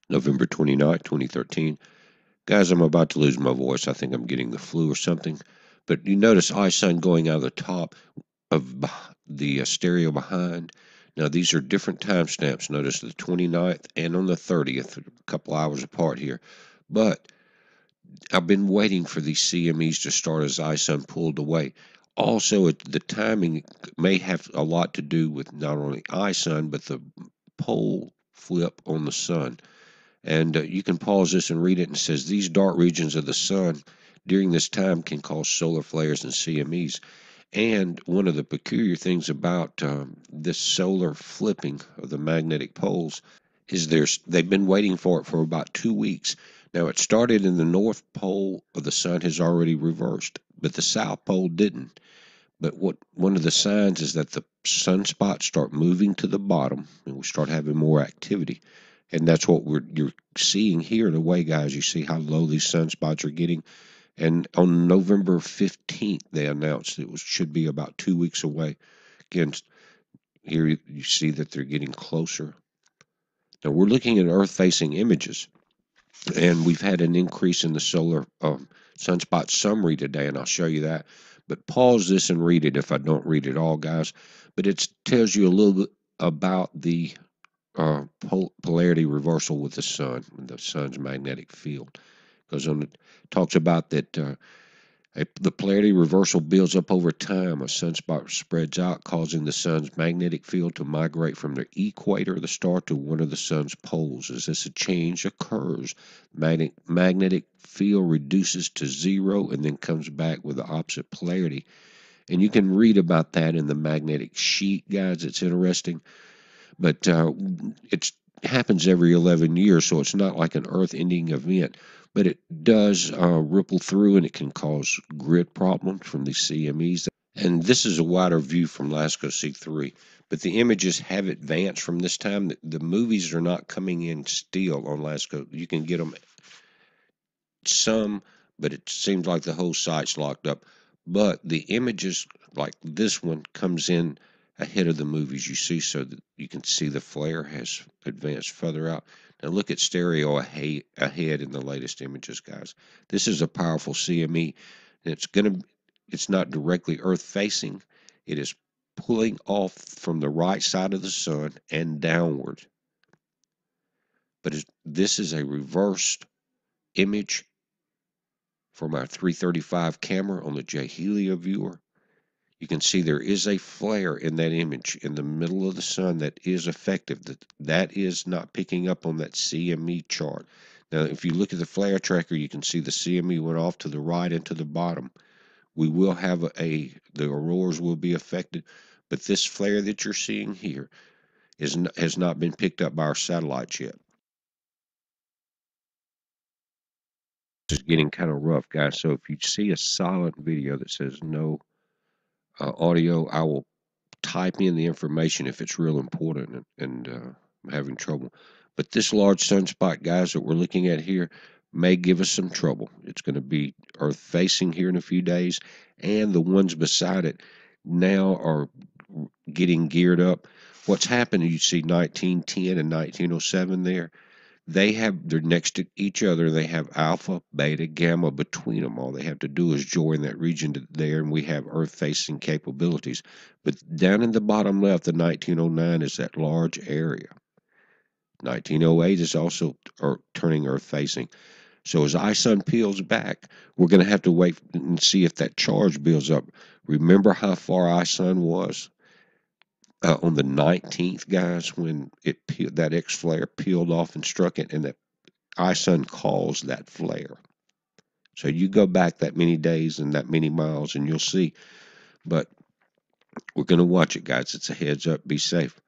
November 29th, 2013. Guys, I'm about to lose my voice. I think I'm getting the flu or something. But you notice ISON going out of the top of the stereo behind. Now, these are different timestamps. Notice the 29th and on the 30th, a couple hours apart here. But I've been waiting for these CMEs to start as ISON pulled away. Also, the timing may have a lot to do with not only ISON, but the pole flip on the sun. And you can pause this and read it. And it says these dark regions of the sun during this time can cause solar flares and CMEs. And one of the peculiar things about this solar flipping of the magnetic poles is they've been waiting for it for about 2 weeks. Now it started in the north pole of the sun has already reversed, but the south pole didn't. But what one of the signs is that the sunspots start moving to the bottom and we start having more activity. And that's what you're seeing here in a way, guys. You see how low these sunspots are getting. And on November 15th, they announced it should be about 2 weeks away. Again, here you see that they're getting closer. Now we're looking at Earth-facing images, and we've had an increase in the solar sunspot summary today, and I'll show you that. But pause this and read it if I don't read it all, guys. But it tells you a little bit about the polarity reversal with the sun's magnetic field. Goes on, it talks about that the polarity reversal builds up over time. A sunspot spreads out, causing the sun's magnetic field to migrate from the equator of the star to one of the sun's poles. As this change occurs, magnetic field reduces to zero and then comes back with the opposite polarity. And you can read about that in the magnetic sheet, guys. It's interesting. But it happens every 11 years, so it's not like an Earth-ending event. But it does ripple through, and it can cause grid problems from these CMEs. And this is a wider view from LASCO C3. But the images have advanced from this time. The movies are not coming in still on LASCO. You can get them some, but it seems like the whole site's locked up. But the images, like this one, comes in ahead of the movies you see, so that you can see the flare has advanced further out. Now look at stereo ahead in the latest images, guys. This is a powerful CME, and it's not directly Earth facing. It is pulling off from the right side of the sun and downward. But this is a reversed image from our 335 camera on the J Helio viewer. You can see there is a flare in that image in the middle of the sun that is effective. That is not picking up on that CME chart. Now, if you look at the flare tracker, you can see the CME went off to the right and to the bottom. We will have the auroras will be affected, but this flare that you're seeing here has not been picked up by our satellites yet. This is getting kind of rough, guys. So if you see a silent video that says no audio, I will type in the information if it's real important and I'm having trouble. But this large sunspot, guys, that we're looking at here may give us some trouble. It's going to be Earth facing here in a few days, and the ones beside it now are getting geared up. What's happened, you see 1910 and 1907 there. They're next to each other. They have alpha, beta, gamma between them. All they have to do is join that region there, and we have Earth-facing capabilities. But down in the bottom left, the 1909 is that large area. 1908 is also turning Earth-facing. So as ISON peels back, we're going to have to wait and see if that charge builds up. Remember how far ISON was on the 19th, guys, when that X flare peeled off and struck it, and that ISON caused that flare. So you go back that many days and that many miles and you'll see. But we're going to watch it, guys. It's a heads up. Be safe.